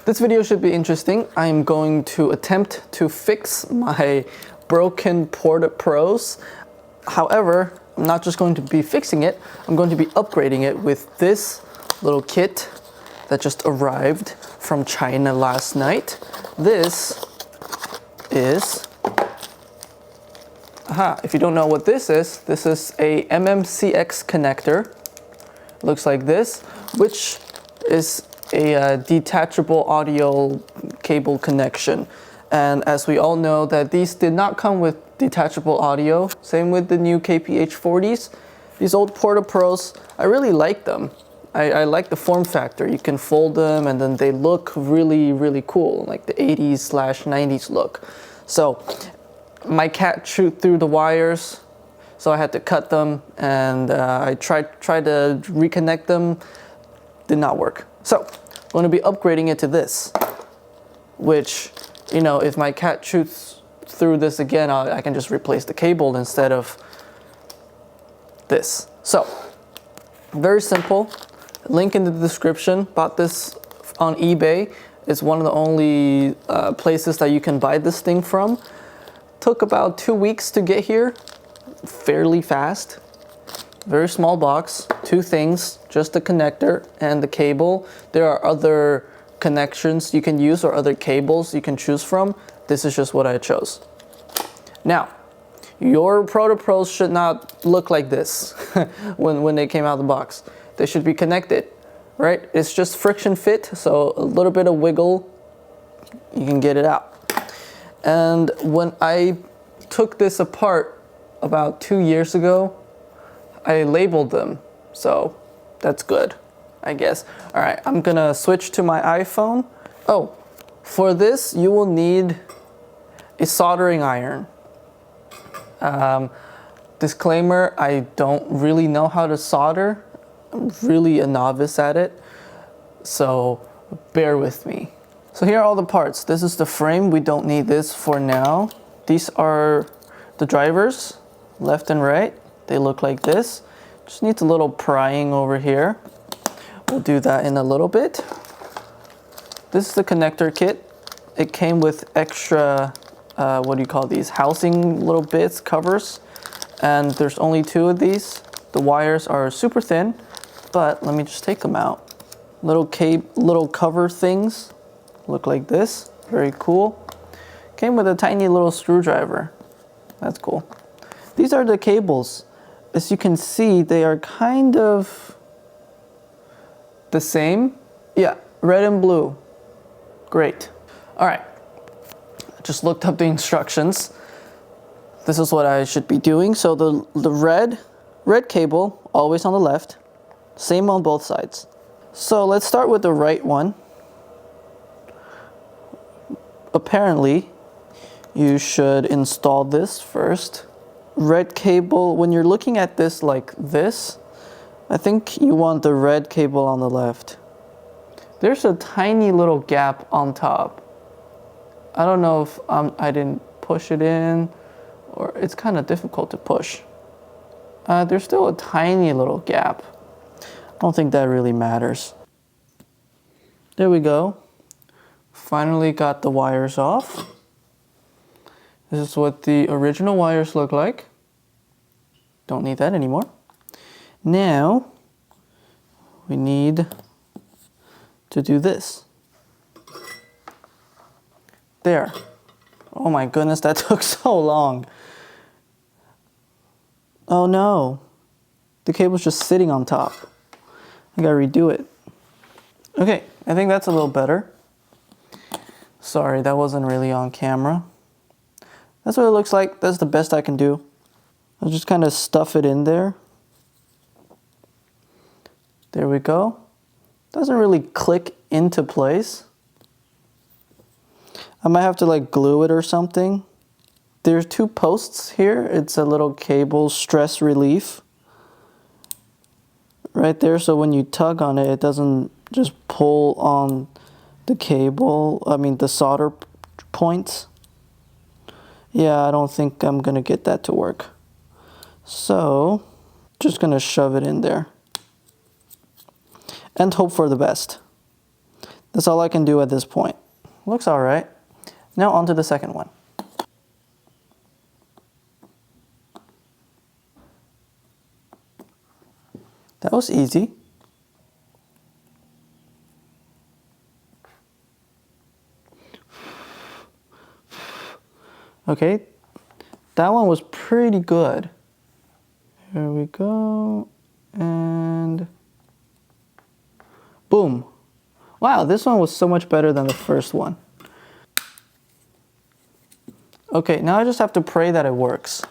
This video should be interesting. I'm going to attempt to fix my broken Porta Pros. However, I'm not just going to be fixing it, I'm going to be upgrading it with this little kit that just arrived from China last night. This is, if you don't know what this is a MMCX connector. Looks like this, which is a detachable audio cable connection. And as we all know that these did not come with detachable audio, same with the new KPH40s. These old Porta Pros, I really like them. I like the form factor. You can fold them and then they look really, really cool, like the 80s/90s look. So my cat chewed through the wires, so I had to cut them, and I tried to reconnect them, did not work. So I'm going to be upgrading it to this, which, you know, if my cat chews through this again, I can just replace the cable instead of this. So very simple. Link in the description. Bought this on eBay. It's one of the only places that you can buy this thing from. Took about 2 weeks to get here. Fairly fast. Very small box. 2 things, just the connector and the cable. There are other connections you can use or other cables you can choose from. This is just what I chose. Now, your Porta Pros should not look like this when they came out of the box. They should be connected, right? It's just friction fit, so a little bit of wiggle, you can get it out. And when I took this apart about 2 years ago, I labeled them, so that's good, I guess. All right, I'm gonna switch to my iPhone. Oh, for this, you will need a soldering iron. Disclaimer, I don't really know how to solder. I'm really a novice at it, so bear with me. So here are all the parts. This is the frame. We don't need this for now. These are the drivers, left and right. They look like this. Just needs a little prying over here. We'll do that in a little bit. This is the connector kit. It came with extra, what do you call these? Housing little bits, covers. And there's only 2 of these. The wires are super thin, but let me just take them out. Little cover things look like this. Very cool. Came with a tiny little screwdriver. That's cool. These are the cables. As you can see, they are kind of the same. Yeah, red and blue. Great. All right. I just looked up the instructions. This is what I should be doing. So the red cable, always on the left. Same on both sides. So let's start with the right one. Apparently, you should install this first. Red cable, when you're looking at this like this, I think you want the red cable on the left. There's a tiny little gap on top. I don't know if I didn't push it in, or it's kind of difficult to push. There's still a tiny little gap. I don't think that really matters. There we go. Finally got the wires off. This is what the original wires look like. Don't need that anymore. Now, we need to do this. There. Oh my goodness, that took so long. Oh no. The cable's just sitting on top. I gotta redo it. Okay, I think that's a little better. Sorry, that wasn't really on camera. That's what it looks like. That's the best I can do. I'll just kind of stuff it in there. There we go. Doesn't really click into place. I might have to like glue it or something. There's 2 posts here. It's a little cable stress relief right there, so when you tug on it, it doesn't just pull on the cable, the solder points. Yeah, I don't think I'm gonna get that to work. So, just gonna shove it in there and hope for the best. That's all I can do at this point. Looks all right. Now on to the second one. That was easy. Okay, that one was pretty good. Here we go, and boom. Wow, this one was so much better than the first one. Okay, now I just have to pray that it works.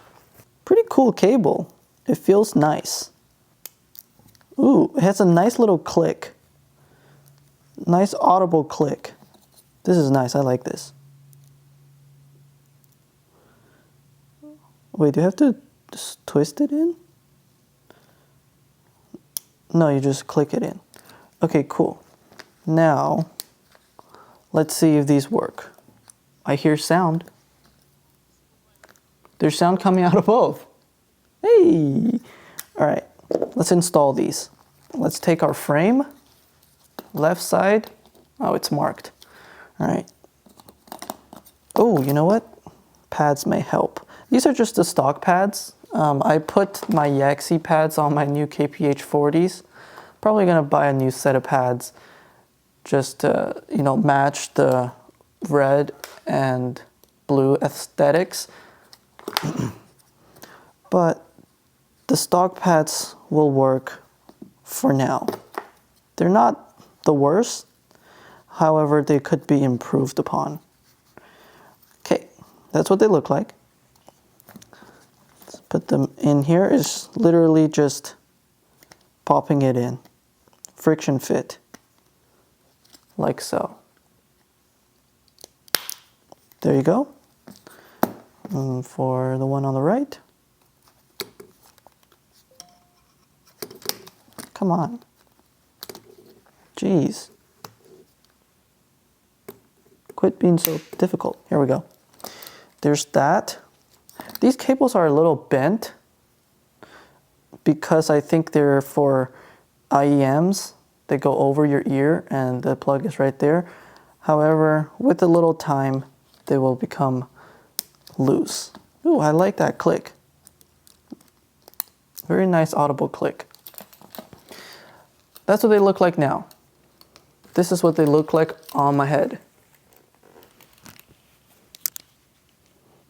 Pretty cool cable. It feels nice. Ooh, it has a nice little click. Nice audible click. This is nice, I like this. Wait, do you have to just twist it in? No, you just click it in. Okay, cool. Now, let's see if these work. I hear sound. There's sound coming out of both. Hey! All right, let's install these. Let's take our frame, left side. Oh, it's marked. All right. Oh, you know what? Pads may help. These are just the stock pads. I put my Yaxi pads on my new KPH40s. Probably gonna buy a new set of pads just to, you know, match the red and blue aesthetics. But the stock pads will work for now. They're not the worst, however, they could be improved upon. Okay, that's what they look like. Let's put them in here. Is literally just popping it in. Friction fit, like so. There you go. And for the one on the right, come on. Jeez. Quit being so difficult. Here we go. There's that. These cables are a little bent because I think they're for IEMs. They go over your ear and the plug is right there. However, with a little time, they will become loose. Ooh, I like that click. Very nice audible click. That's what they look like now. This is what they look like on my head.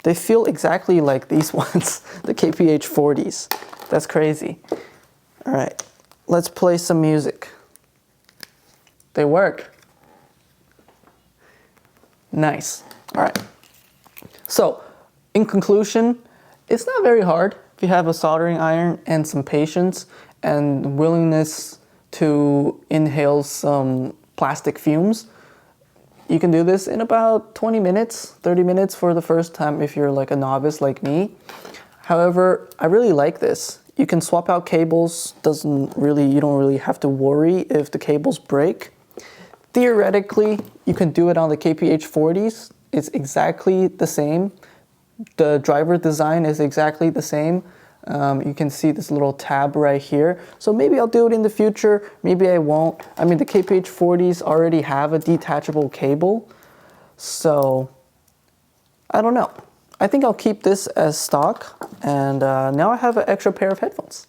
They feel exactly like these ones, the KPH40s. That's crazy. All right, let's play some music. They work. Nice. All right. So, in conclusion, it's not very hard if you have a soldering iron and some patience and willingness to inhale some plastic fumes. You can do this in about 20 minutes, 30 minutes for the first time if you're like a novice like me. However, I really like this. You can swap out cables, you don't really have to worry if the cables break. Theoretically, you can do it on the KPH40s. It's exactly the same. The driver design is exactly the same. You can see this little tab right here. So maybe I'll do it in the future, maybe I won't. I mean, the KPH40s already have a detachable cable, so I don't know. I think I'll keep this as stock, and now I have an extra pair of headphones.